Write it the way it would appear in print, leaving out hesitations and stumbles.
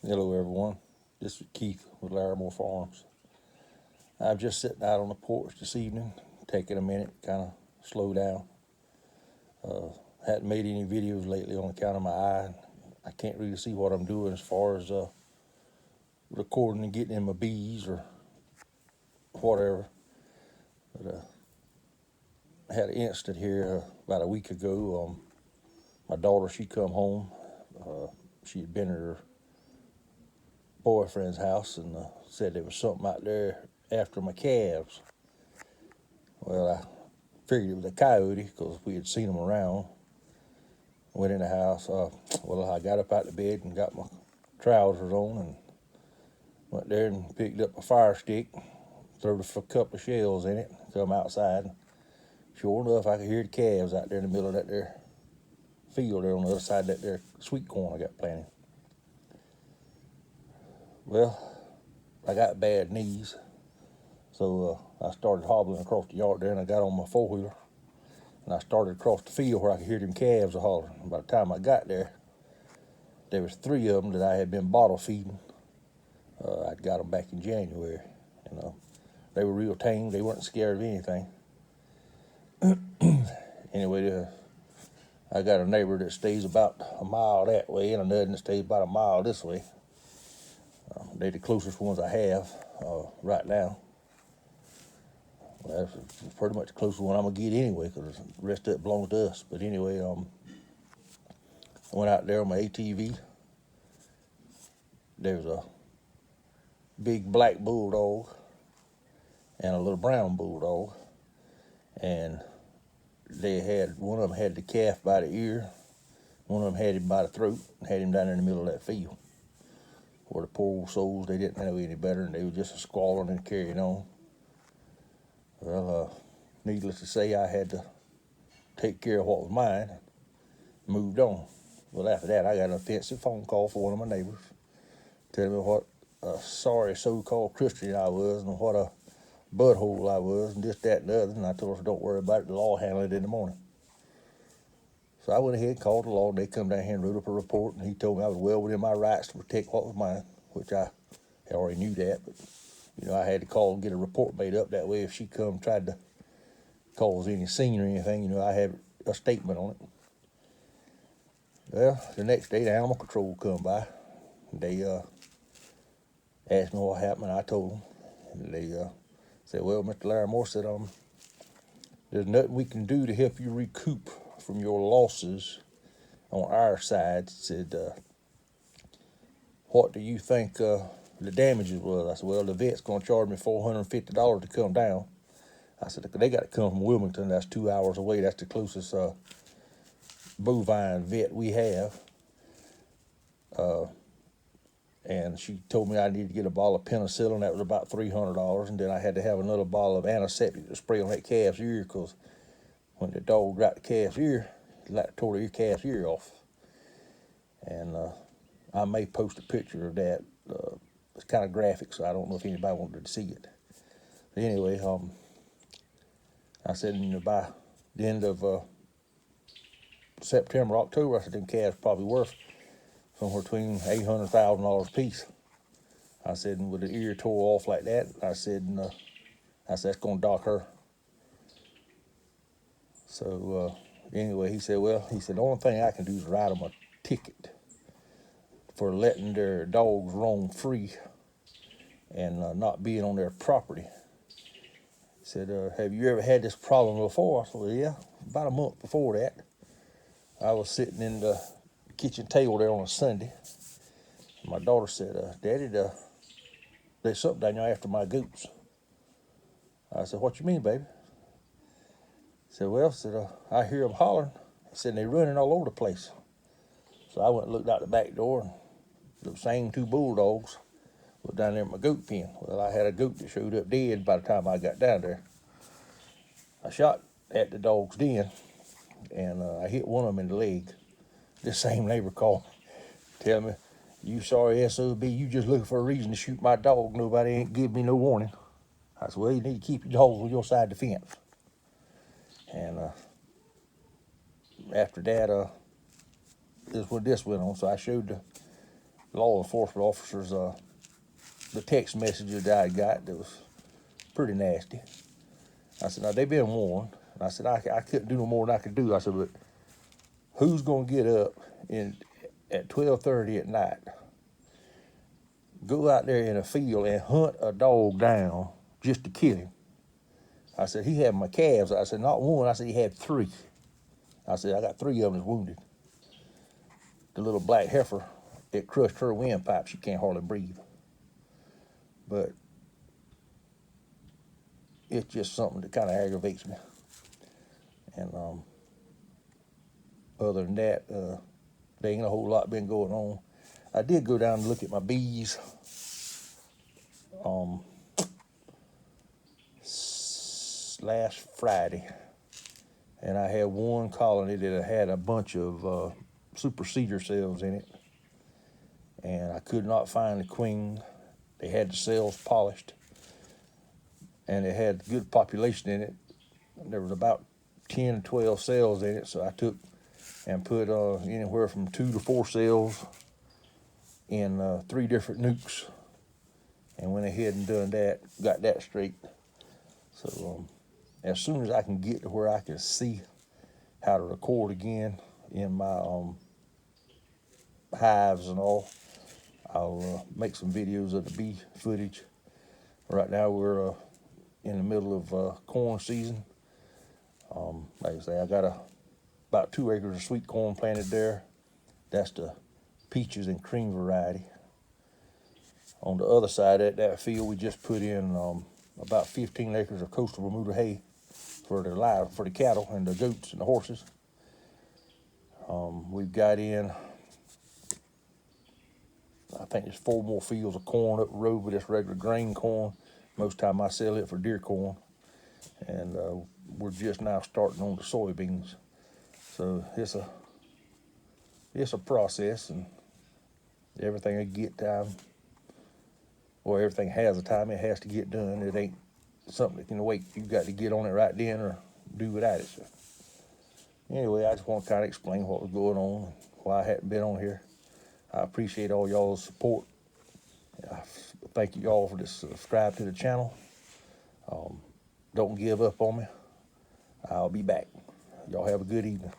Hello everyone, this is Keith with Larimore Farms. I'm just sitting out on the porch this evening, taking a minute, kind of slow down. Hadn't made any videos lately on account of my eye. I can't really see what I'm doing as far as recording and getting in my bees or whatever. But I had an incident here about a week ago. My daughter, she come home. She had been at her boyfriend's house and said there was something out there after my calves. Well, I figured it was a coyote because we had seen them around. Went in the house. Well, I got up out of bed and got my trousers on and went there and picked up a fire stick, threw a couple of shells in it, come outside. Sure enough, I could hear the calves out there in the middle of that there field there on the other side of that there sweet corn I got planted. Well, I got bad knees, so I started hobbling across the yard there, and I got on my four-wheeler, and I started across the field where I could hear them calves hollering. And by the time I got there, there was 3 of them that I had been bottle feeding. I'd got them back in January. They were real tame. They weren't scared of anything. Anyway, I got a neighbor that stays about a mile that way, and another that stays about a mile this way. They're the closest ones I have right now. Well, that's pretty much the closest one I'm going to get anyway, because the rest of it belongs to us. But anyway, I went out there on my ATV. There was a big black bulldog and a little brown bulldog. And one of them had the calf by the ear. One of them had him by the throat and had him down in the middle of that field. Where the poor old souls, they didn't know any better, and they were just squalling and carrying on. Well, needless to say, I had to take care of what was mine and moved on. Well, after that, I got an offensive phone call from one of my neighbors telling me what a sorry so-called Christian I was and what a butthole I was and this, that, and the other. And I told her, don't worry about it, the law will handle it in the morning. So I went ahead and called the law, and they come down here and wrote up a report, and he told me I was well within my rights to protect what was mine, which I already knew that, but I had to call and get a report made up. That way, if she come tried to cause any scene or anything, I had a statement on it. Well, the next day, the animal control come by. They asked me what happened, and I told them. And they said, well, Mr. Larimore said, there's nothing we can do to help you recoup from your losses on our side. Said, what do you think the damages was? I said, well, the vet's going to charge me $450 to come down. I said, they got to come from Wilmington. That's 2 hours away. That's the closest bovine vet we have. And she told me I needed to get a bottle of penicillin. That was about $300. And then I had to have another bottle of antiseptic to spray on that calf's ear, because when the dog got the calf's ear, it tore the calf's ear off. And I may post a picture of that. It's kind of graphic, so I don't know if anybody wanted to see it. But anyway, I said, by the end of September, October, I said, them calves probably worth somewhere between $800,000 a piece. I said, and with the ear tore off like that, I said, that's going to dock her. So anyway, he said, the only thing I can do is write them a ticket for letting their dogs roam free and not being on their property. He said, have you ever had this problem before? I said, well, yeah, about a month before that. I was sitting in the kitchen table there on a Sunday. And my daughter said, Daddy, there's something down there after my goats. I said, what you mean, baby? He said, I hear them hollering. He said, they're running all over the place. So I went and looked out the back door, and the same 2 bulldogs was down there in my goat pen. Well, I had a goat that showed up dead by the time I got down there. I shot at the dog's den, and I hit one of them in the leg. This same neighbor called, tell me, you sorry SOB, you just looking for a reason to shoot my dog. Nobody ain't give me no warning. I said, well, you need to keep your dogs on your side of the fence. And after that, this went on. So I showed the law enforcement officers the text messages that I got that was pretty nasty. I said, now they've been warned. And I said, I couldn't do no more than I could do. I said, but who's going to get up at 12:30 at night, go out there in a field and hunt a dog down just to kill him? I said, he had my calves. I said, not one. I said, he had 3. I said, I got 3 of them that's wounded. The little black heifer, it crushed her windpipe. She can't hardly breathe. But it's just something that kind of aggravates me. And other than that, there ain't a whole lot been going on. I did go down and look at my bees last Friday, and I had one colony that had a bunch of super cedar cells in it, and I could not find the queen. They had the cells polished, and it had good population in it. There was about 10 to 12 cells in it, so I took and put anywhere from 2 to 4 cells in 3 different nukes, and went ahead and done that, got that straight. So as soon as I can get to where I can see how to record again in my hives and all, I'll make some videos of the bee footage. Right now we're in the middle of corn season. Like I say, I got about 2 acres of sweet corn planted there. That's the peaches and cream variety. On the other side of that field, we just put in about 15 acres of coastal Bermuda hay for the cattle and the goats and the horses. We've got in, I think there's 4 more fields of corn up the road, but it's regular grain corn. Most time I sell it for deer corn. And we're just now starting on the soybeans. So it's a process, and everything I get time, or everything has a time it has to get done. It ain't something that can wait. You've got to get on it right then or do without it. So anyway, I just want to kind of explain what was going on and why I hadn't been on here. I appreciate all y'all's support. I thank you all for this subscribe to the channel. Don't give up on me. I'll be back. Y'all have a good evening.